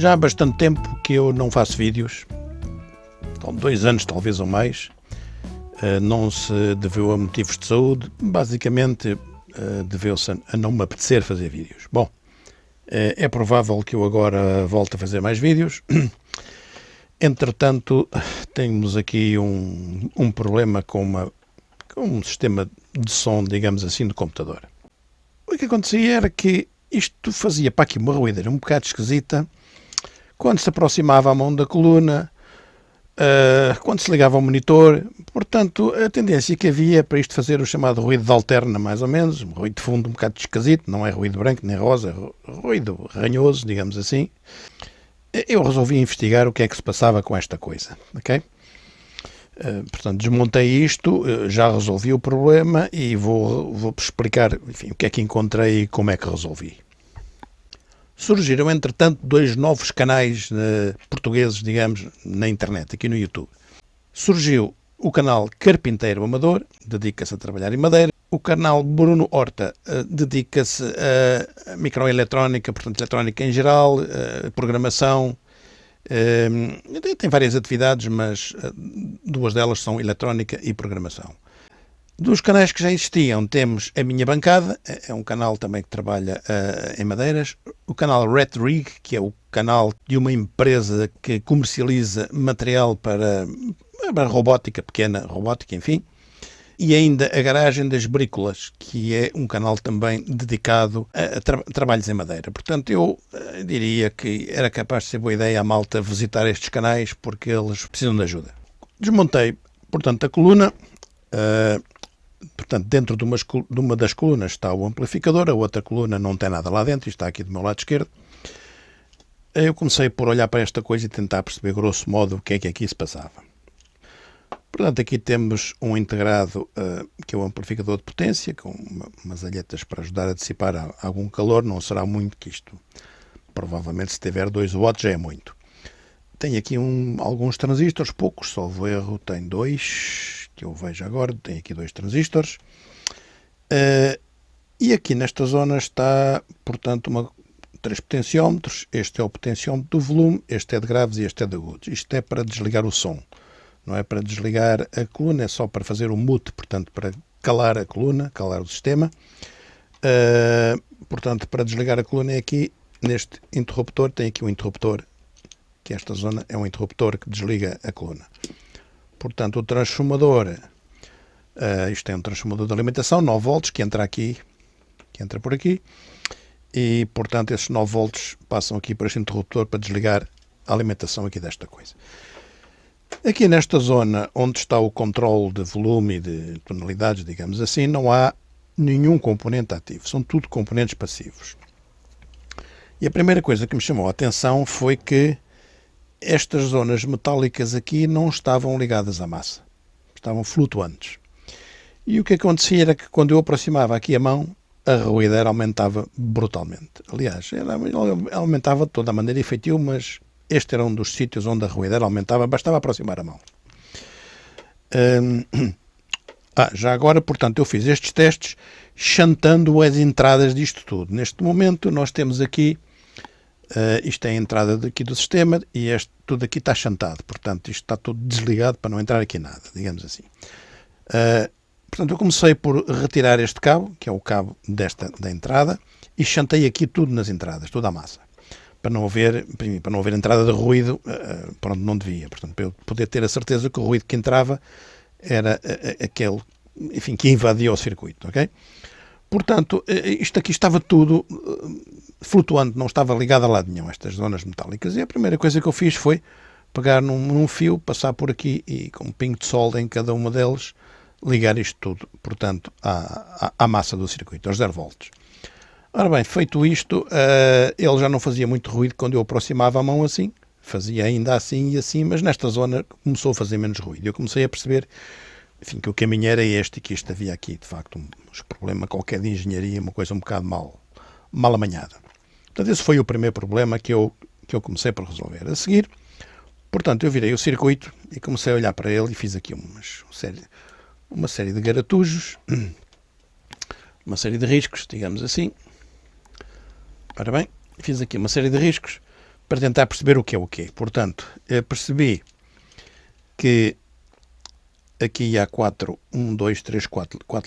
Já há bastante tempo que eu não faço vídeos, então 2 anos talvez ou mais. Não se deveu a motivos de saúde, basicamente deveu-se a não me apetecer fazer vídeos. Bom, é provável que eu agora volte a fazer mais vídeos. Entretanto, temos aqui um problema com um sistema de som, digamos assim, do computador. O que acontecia era que isto fazia para aqui uma ruídeira um bocado esquisita quando se aproximava a mão da coluna, quando se ligava ao monitor. Portanto, a tendência que havia para isto fazer o chamado ruído de alterna, mais ou menos, um ruído de fundo um bocado esquisito, não é ruído branco nem rosa, é ruído ranhoso, digamos assim. Eu resolvi investigar o que é que se passava com esta coisa, ok? Portanto, desmontei isto, já resolvi o problema e vou explicar, enfim, o que é que encontrei e como é que resolvi. Surgiram, entretanto, 2 novos canais portugueses, digamos, na internet, aqui no YouTube. Surgiu o canal Carpinteiro Amador, dedica-se a trabalhar em madeira. O canal Bruno Horta dedica-se a microeletrónica, portanto, eletrónica em geral, programação. Tem várias atividades, mas 2 delas são eletrónica e programação. Dos canais que já existiam, temos a Minha Bancada, é um canal também que trabalha em madeiras. O canal Red Rig, que é o canal de uma empresa que comercializa material para robótica, pequena robótica, enfim. E ainda a Garagem das Brícolas, que é um canal também dedicado a trabalhos em madeira. Portanto, eu diria que era capaz de ser boa ideia a malta visitar estes canais, porque eles precisam de ajuda. Desmontei, portanto, a coluna. Portanto, dentro de uma das colunas está o amplificador, a outra coluna não tem nada lá dentro, está aqui do meu lado esquerdo. Eu comecei por olhar para esta coisa e tentar perceber, grosso modo, o que é que aqui se passava. Portanto, aqui temos um integrado, que é o amplificador de potência, com umas alhetas para ajudar a dissipar algum calor. Não será muito, que isto, provavelmente, se tiver 2 watts já é muito. Tem aqui alguns transistores, poucos, salvo erro, tem 2, que eu vejo agora, tem aqui 2 transistores. E aqui nesta zona está, portanto, 3 potenciómetros. Este é o potenciómetro do volume, este é de graves e este é de agudos. Isto é para desligar o som, não é para desligar a coluna, é só para fazer o mute, portanto, para calar a coluna, calar o sistema. Portanto, para desligar a coluna é aqui, neste interruptor, tem aqui um interruptor, que esta zona é um interruptor que desliga a coluna. Portanto, o transformador, isto é um transformador de alimentação, 9 volts, que entra aqui, que entra por aqui, e, portanto, esses 9 volts passam aqui para este interruptor para desligar a alimentação aqui desta coisa. Aqui nesta zona, onde está o controle de volume e de tonalidades, digamos assim, não há nenhum componente ativo, são tudo componentes passivos. E a primeira coisa que me chamou a atenção foi que estas zonas metálicas aqui não estavam ligadas à massa, estavam flutuantes. E o que acontecia era que quando eu aproximava aqui a mão, a ruideira aumentava brutalmente. Aliás, ela aumentava de toda a maneira efetiva, mas este era um dos sítios onde a ruideira aumentava, bastava aproximar a mão. Já agora, portanto, eu fiz estes testes chantando as entradas disto tudo. Neste momento nós temos aqui, isto é a entrada daqui do sistema e tudo aqui está chantado. Portanto, isto está tudo desligado para não entrar aqui nada, digamos assim. Portanto, eu comecei por retirar este cabo, que é o cabo da entrada, e chantei aqui tudo nas entradas, toda a massa, para não haver entrada de ruído para onde não devia. Portanto, para eu poder ter a certeza que o ruído que entrava era aquele, enfim, que invadia o circuito, ok? Portanto, isto aqui estava tudo flutuante, não estava ligado a lado nenhum, estas zonas metálicas. E a primeira coisa que eu fiz foi pegar num fio, passar por aqui e com um pingo de solda em cada uma deles, ligar isto tudo, portanto, à massa do circuito, aos 0 volts. Ora bem, feito isto, ele já não fazia muito ruído quando eu aproximava a mão assim, fazia ainda assim e assim, mas nesta zona começou a fazer menos ruído. Eu comecei a perceber, enfim, que o caminho era este e que isto havia aqui, de facto, um problema qualquer de engenharia, uma coisa um bocado mal amanhada. Portanto, esse foi o primeiro problema que eu comecei por resolver. A seguir, portanto, eu virei o circuito e comecei a olhar para ele e fiz aqui uma série de garatujos, uma série de riscos, digamos assim. Ora bem, fiz aqui uma série de riscos para tentar perceber o que é o quê. Portanto, percebi que aqui há 4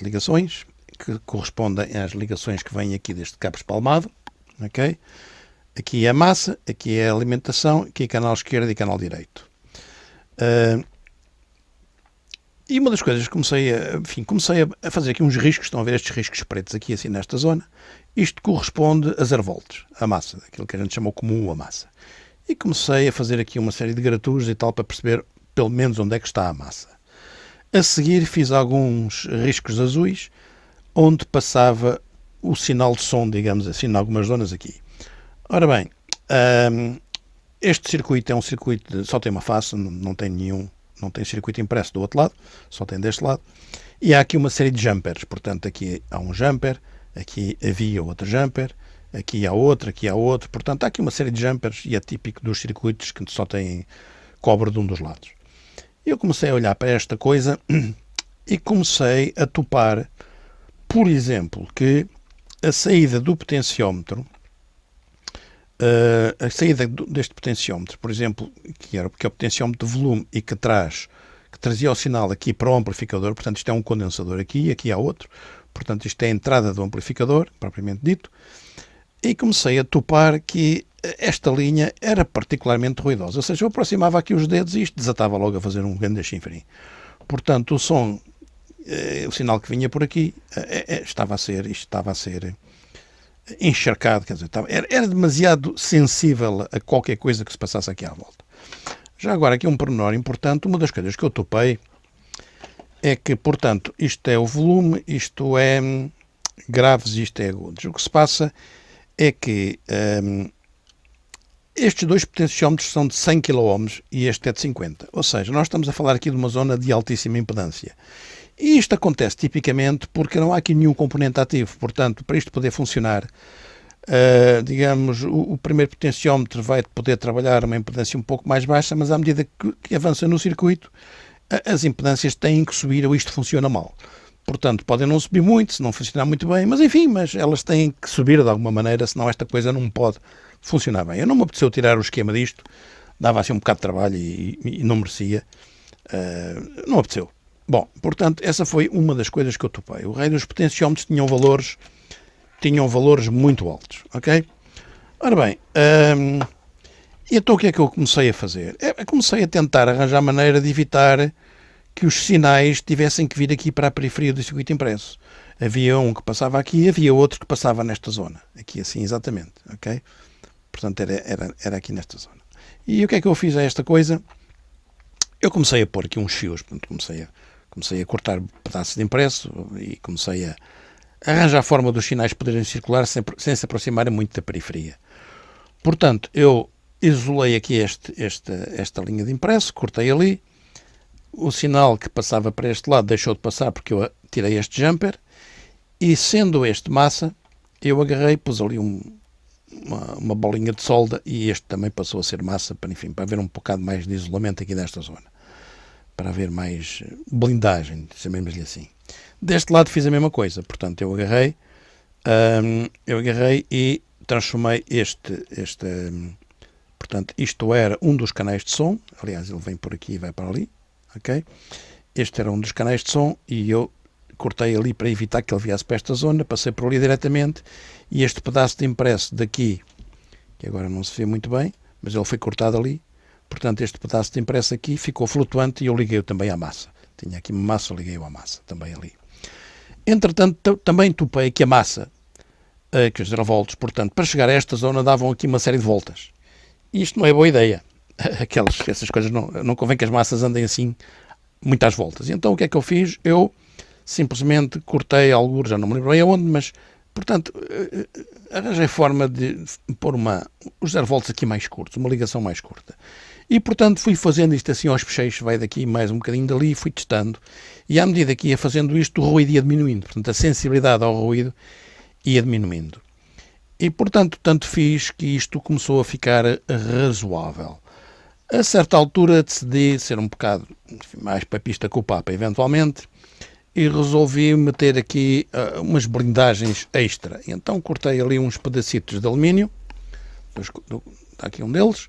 ligações que correspondem às ligações que vêm aqui deste cabo espalmado. Okay? Aqui é a massa, aqui é a alimentação, aqui é canal esquerdo e canal direito. E uma das coisas que comecei a fazer aqui uns riscos, estão a ver estes riscos pretos aqui assim nesta zona, isto corresponde a 0 volts, a massa, aquilo que a gente chamou comum a massa. E comecei a fazer aqui uma série de graturos e tal para perceber pelo menos onde é que está a massa. A seguir fiz alguns riscos azuis onde passava o sinal de som, digamos assim, em algumas zonas aqui. Ora bem, este circuito é um circuito só tem uma face, não tem circuito impresso do outro lado, só tem deste lado. E há aqui uma série de jumpers, portanto aqui há um jumper, aqui havia outro jumper, aqui há outro, portanto há aqui uma série de jumpers e é típico dos circuitos que só têm cobre de um dos lados. Eu comecei a olhar para esta coisa e comecei a topar, por exemplo, que a saída do potenciómetro, a saída deste potenciómetro, por exemplo, que é o potenciómetro de volume e que trazia o sinal aqui para o amplificador, portanto isto é um condensador aqui, aqui há outro, portanto isto é a entrada do amplificador, propriamente dito, e comecei a topar que esta linha era particularmente ruidosa, ou seja, eu aproximava aqui os dedos e isto desatava logo a fazer um grande chinfrim. Portanto, o som, o sinal que vinha por aqui, estava a ser encharcado, quer dizer, era demasiado sensível a qualquer coisa que se passasse aqui à volta. Já agora, aqui um pormenor importante, uma das coisas que eu topei é que, portanto, isto é o volume, isto é graves e isto é agudos. O que se passa é que estes dois potenciómetros são de 100 kΩ e este é de 50. Ou seja, nós estamos a falar aqui de uma zona de altíssima impedância. E isto acontece tipicamente porque não há aqui nenhum componente ativo. Portanto, para isto poder funcionar, digamos, o primeiro potenciómetro vai poder trabalhar uma impedância um pouco mais baixa, mas à medida que avança no circuito, as impedâncias têm que subir ou isto funciona mal. Portanto, podem não subir muito, se não funcionar muito bem, mas enfim, mas elas têm que subir de alguma maneira, senão esta coisa não pode funcionar bem. Eu não me apeteceu tirar o esquema disto, dava assim um bocado de trabalho e não merecia. Não apeteceu. Bom, portanto, essa foi uma das coisas que eu topei. O rei dos potenciómetros tinham valores muito altos, ok? Ora bem, então o que é que eu comecei a fazer? Comecei a tentar arranjar maneira de evitar que os sinais tivessem que vir aqui para a periferia do circuito impresso. Havia um que passava aqui, havia outro que passava nesta zona. Aqui assim, exatamente, ok? Portanto, era aqui nesta zona. E o que é que eu fiz a esta coisa? Eu comecei a pôr aqui uns fios, portanto, comecei a cortar pedaços de impresso e comecei a arranjar a forma dos sinais poderem circular sem se aproximarem muito da periferia. Portanto, eu isolei aqui esta linha de impresso, cortei ali, o sinal que passava para este lado deixou de passar porque eu tirei este jumper e, sendo este massa, eu agarrei, pus ali uma bolinha de solda e este também passou a ser massa para, enfim, para haver um bocado mais de isolamento aqui desta zona, para haver mais blindagem, chamemos-lhe assim. Deste lado fiz a mesma coisa, portanto eu agarrei e transformei portanto isto era um dos canais de som, aliás ele vem por aqui e vai para ali, ok? Este era um dos canais de som e eu cortei ali para evitar que ele viesse para esta zona, passei por ali diretamente e este pedaço de impresso daqui, que agora não se vê muito bem, mas ele foi cortado ali, portanto este pedaço de impresso aqui ficou flutuante e eu liguei-o também à massa. Tinha aqui uma massa, liguei-o à massa, também ali. Entretanto, também topei que a massa, que os 0 volts, portanto, para chegar a esta zona davam aqui uma série de voltas. E isto não é boa ideia. Essas coisas não convém que as massas andem assim muitas voltas. E então o que é que eu fiz? Eu simplesmente cortei alguns, já não me lembro bem aonde, mas, portanto, arranjei forma de pôr os 0 volts aqui mais curtos, uma ligação mais curta. E, portanto, fui fazendo isto assim aos peixes, vai daqui mais um bocadinho dali, e fui testando. E à medida que ia fazendo isto, o ruído ia diminuindo. Portanto, a sensibilidade ao ruído ia diminuindo. E, portanto, tanto fiz que isto começou a ficar razoável. A certa altura decidi ser um bocado mais papista que o Papa, eventualmente, e resolvi meter aqui umas blindagens extra. E então cortei ali uns pedacitos de alumínio, está aqui um deles.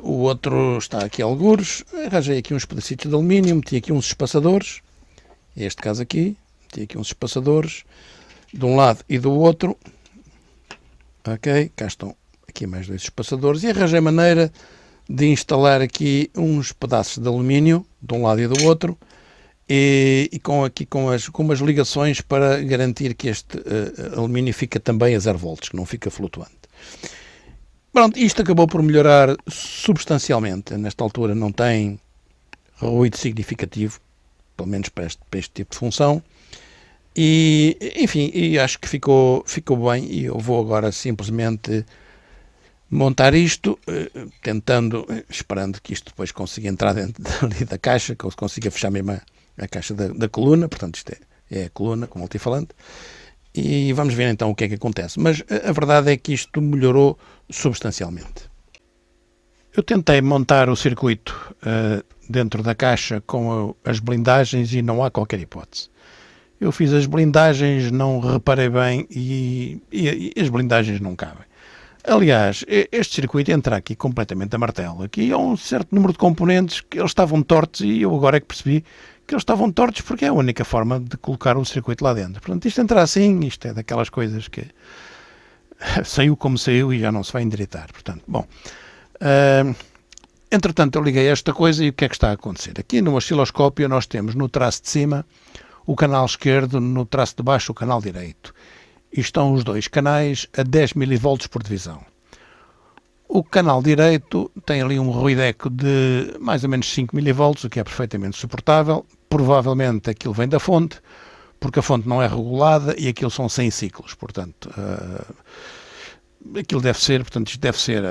O outro está aqui a algures. Arranjei aqui uns pedacitos de alumínio, meti aqui uns espaçadores. Este caso aqui, meti aqui uns espaçadores de um lado e do outro. Ok, cá estão aqui mais 2 espaçadores. E arranjei maneira de instalar aqui uns pedaços de alumínio de um lado e do outro. E com umas ligações para garantir que este alumínio fica também a 0 volts, que não fica flutuante. Pronto, isto acabou por melhorar substancialmente. Nesta altura não tem ruído significativo, pelo menos para este tipo de função. E, enfim, acho que ficou bem, e eu vou agora simplesmente montar isto, esperando que isto depois consiga entrar dentro ali da caixa, que eu consiga fechar mesmo a caixa da coluna. Portanto, isto é a coluna com multifalante. E vamos ver então o que é que acontece. Mas a verdade é que isto melhorou substancialmente. Eu tentei montar o circuito dentro da caixa com as blindagens e não há qualquer hipótese. Eu fiz as blindagens, não reparei bem e as blindagens não cabem. Aliás, este circuito entra aqui completamente a martelo. Aqui há um certo número de componentes que eles estavam tortos, e eu agora é que percebi que eles estavam tortos porque é a única forma de colocar o circuito lá dentro. Portanto, isto entra assim, isto é daquelas coisas que saiu como saiu e já não se vai endireitar. Portanto, bom, entretanto eu liguei esta coisa e o que é que está a acontecer? Aqui no osciloscópio nós temos no traço de cima o canal esquerdo, no traço de baixo o canal direito. E estão os dois canais a 10 mV por divisão. O canal direito tem ali um ruideco de mais ou menos 5 mV, o que é perfeitamente suportável. Provavelmente aquilo vem da fonte, porque a fonte não é regulada e aquilo são 100 ciclos. Portanto, aquilo deve ser, portanto, isto deve ser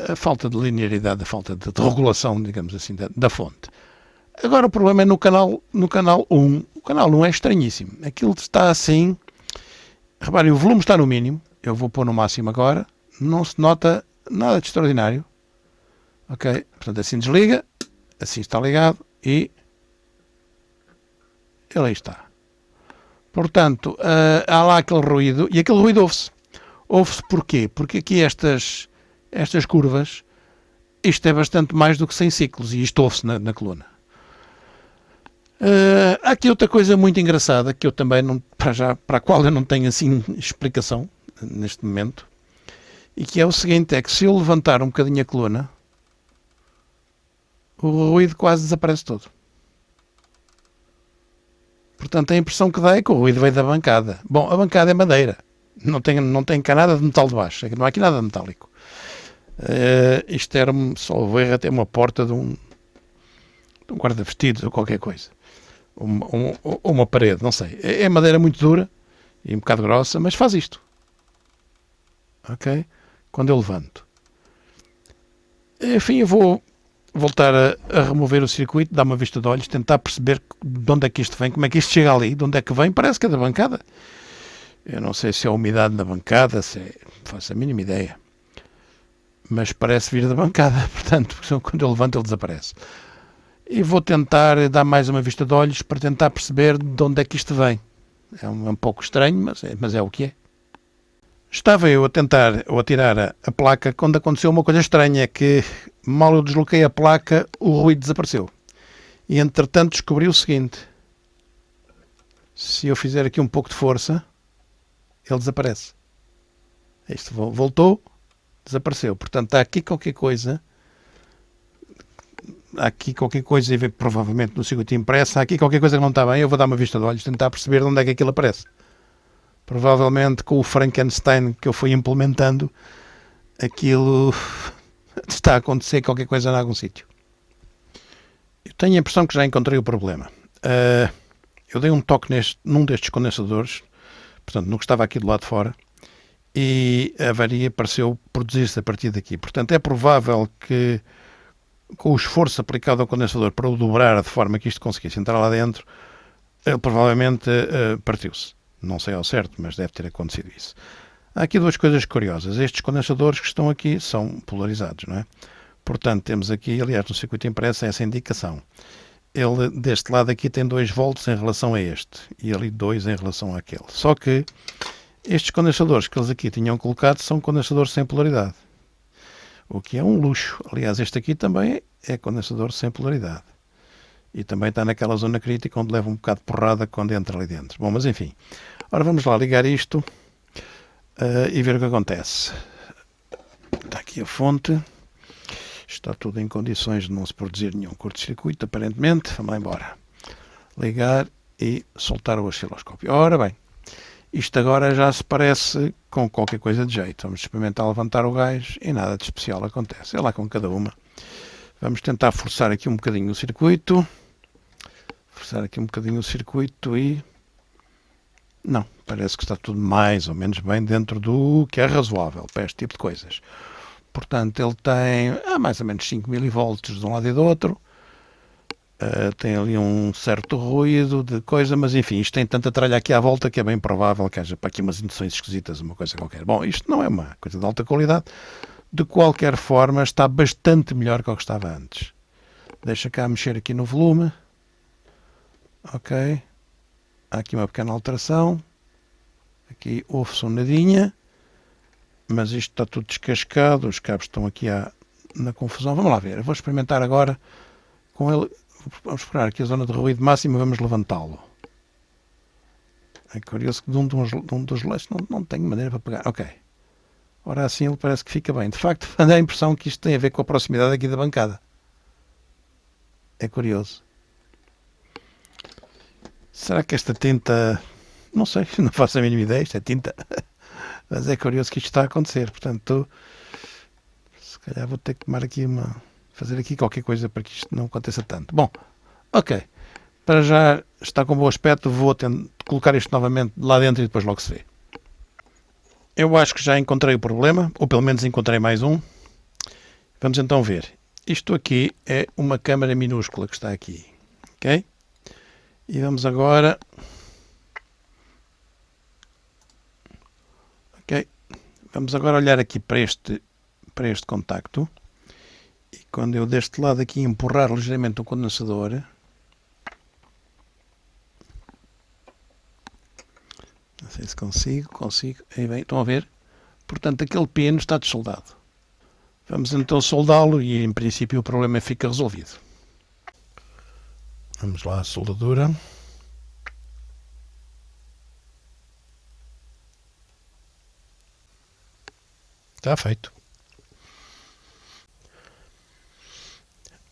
a falta de linearidade, a falta de regulação, digamos assim, da fonte. Agora o problema é no canal 1. O canal 1 é estranhíssimo. Aquilo está assim. Reparem, o volume está no mínimo. Eu vou pôr no máximo agora. Não se nota nada de extraordinário. Ok? Portanto, assim desliga. Assim está ligado. E ele aí está. Portanto, há lá aquele ruído. E aquele ruído ouve-se. Ouve-se porquê? Porque aqui estas curvas, isto é bastante mais do que 100 ciclos. E isto ouve-se na coluna. Há aqui outra coisa muito engraçada que eu também para a qual eu não tenho assim explicação neste momento, e que é o seguinte: é que se eu levantar um bocadinho a coluna, o ruído quase desaparece todo. Portanto, a impressão que dá é que o ruído veio da bancada. Bom, a bancada é madeira, não tem cá nada de metal de baixo, não há aqui nada de metálico. Isto era, só ver até uma porta de um guarda-vestidos ou qualquer coisa. Ou uma parede, não sei. É madeira muito dura e um bocado grossa, mas faz isto. Ok? Quando eu levanto. Enfim, eu vou voltar a remover o circuito, dar uma vista de olhos, tentar perceber de onde é que isto vem, como é que isto chega ali, de onde é que vem. Parece que é da bancada. Eu não sei se é a umidade na bancada, não faço a mínima ideia. Mas parece vir da bancada, portanto, quando eu levanto ele desaparece. E vou tentar dar mais uma vista de olhos para tentar perceber de onde é que isto vem. É um pouco estranho, mas é o que é. Estava eu a tirar a placa quando aconteceu uma coisa estranha, é que mal eu desloquei a placa, o ruído desapareceu. E entretanto descobri o seguinte: se eu fizer aqui um pouco de força, ele desaparece. Isto voltou, desapareceu. Portanto, está aqui qualquer coisa. Há aqui qualquer coisa, provavelmente no circuito impresso, há aqui qualquer coisa que não está bem. Eu vou dar uma vista de olhos, tentar perceber de onde é que aquilo aparece. Provavelmente com o Frankenstein que eu fui implementando, aquilo está a acontecer qualquer coisa em algum sítio. Eu tenho a impressão que já encontrei o problema. Eu dei um toque num destes condensadores, portanto, no que estava aqui do lado de fora, e a avaria pareceu produzir-se a partir daqui. Portanto, é provável que, com o esforço aplicado ao condensador para o dobrar de forma que isto conseguisse entrar lá dentro, ele provavelmente partiu-se. Não sei ao certo, mas deve ter acontecido isso. Há aqui duas coisas curiosas. Estes condensadores que estão aqui são polarizados, não é? Portanto, temos aqui, aliás, no circuito impresso, essa indicação. Ele, deste lado aqui, tem 2 volts em relação a este, e ali 2 em relação àquele. Só que Estes condensadores que eles aqui tinham colocado são condensadores sem polaridade, o que é um luxo. Aliás, este aqui também é condensador sem polaridade e também está naquela zona crítica onde leva um bocado de porrada quando entra ali dentro. Bom, mas enfim, ora vamos lá ligar isto e ver o que acontece. Está aqui a fonte, está tudo em condições de não se produzir nenhum curto-circuito, aparentemente. Vamos lá embora, ligar e soltar o osciloscópio. Ora bem, isto agora já se parece com qualquer coisa de jeito. Vamos experimentar levantar o gás e nada de especial acontece. É lá com cada uma. Vamos tentar forçar aqui um bocadinho o circuito. E... não, parece que está tudo mais ou menos bem dentro do que é razoável para este tipo de coisas. Portanto, ele tem mais ou menos 5 mV de um lado e do outro. Tem ali um certo ruído de coisa, mas enfim, isto tem tanta tralha aqui à volta que é bem provável que haja para aqui umas induções esquisitas, uma coisa qualquer. Bom, isto não é uma coisa de alta qualidade. De qualquer forma, está bastante melhor que o que estava antes. Deixa cá mexer aqui no volume. Ok. Há aqui uma pequena alteração. Aqui ouve-se um nadinha. Mas isto está tudo descascado. Os cabos estão aqui na confusão. Vamos lá ver. Eu vou experimentar agora com ele. Vamos esperar aqui a zona de ruído máximo e vamos levantá-lo. É curioso que de um dos lados não tenho maneira para pegar. Ok. Ora assim ele parece que fica bem. De facto, dá a impressão que isto tem a ver com a proximidade aqui da bancada. É curioso. Será que esta tinta... não sei, não faço a mínima ideia. Isto é tinta. Mas é curioso que isto está a acontecer. Portanto, se calhar vou ter que tomar aqui fazer aqui qualquer coisa para que isto não aconteça tanto. Bom, ok. Para já está com bom aspecto. Vou colocar isto novamente lá dentro e depois logo se vê. Eu acho que já encontrei o problema, ou pelo menos encontrei mais um. Vamos então ver. Isto aqui é uma câmara minúscula que está aqui. Ok? E vamos agora... ok? Vamos agora olhar aqui para este contacto. E quando eu deste lado aqui empurrar ligeiramente o condensador... não sei se consigo. Aí bem, estão a ver? Portanto, aquele pino está dessoldado. Vamos então soldá-lo e, em princípio, o problema fica resolvido. Vamos lá à soldadura. Está feito.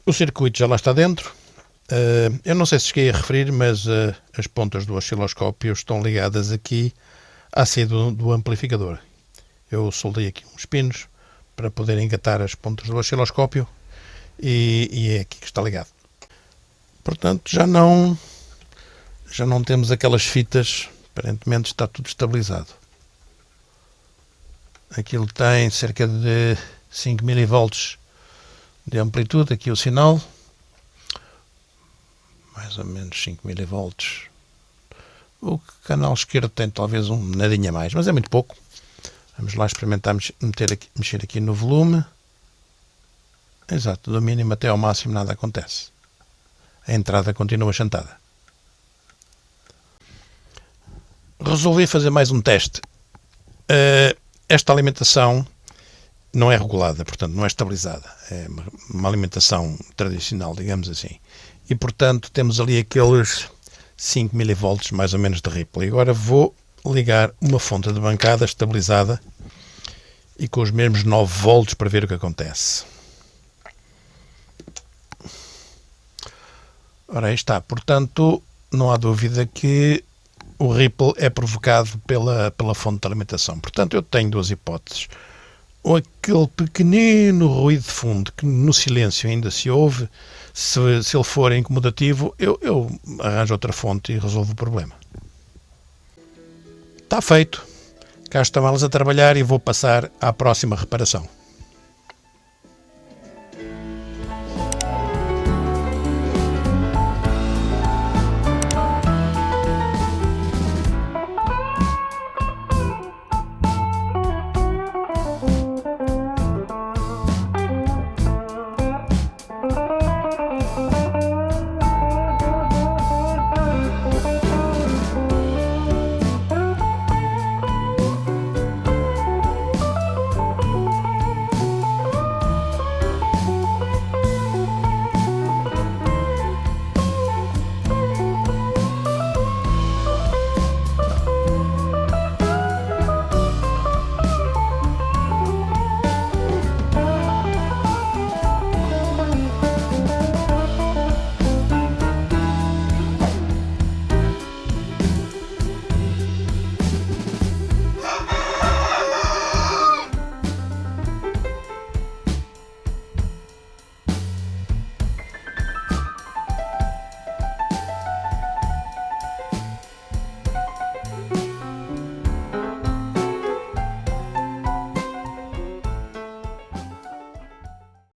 O circuito já lá está dentro. Eu não sei se cheguei a referir, mas as pontas do osciloscópio estão ligadas aqui à saída do amplificador. Eu soldei aqui uns pinos para poder engatar as pontas do osciloscópio e é aqui que está ligado. Portanto, já não temos aquelas fitas, aparentemente está tudo estabilizado. Aquilo tem cerca de 5 mV de amplitude, aqui o sinal. Mais ou menos 5 mV. O canal esquerdo tem talvez um nadinha a mais, mas é muito pouco. Vamos lá experimentar mexer aqui no volume. Exato, do mínimo até ao máximo nada acontece. A entrada continua chantada. Resolvi fazer mais um teste. Esta alimentação não é regulada, portanto não é estabilizada. É uma alimentação tradicional, digamos assim. E, portanto, temos ali aqueles 5 mV mais ou menos de ripple. E agora vou ligar uma fonte de bancada estabilizada e com os mesmos 9 volts para ver o que acontece. Ora, aí está. Portanto, não há dúvida que o ripple é provocado pela fonte de alimentação. Portanto, eu tenho duas hipóteses. Ou aquele pequenino ruído de fundo que no silêncio ainda se ouve, se ele for incomodativo, eu arranjo outra fonte e resolvo o problema. Está feito. Cá estão elas a trabalhar e vou passar à próxima reparação.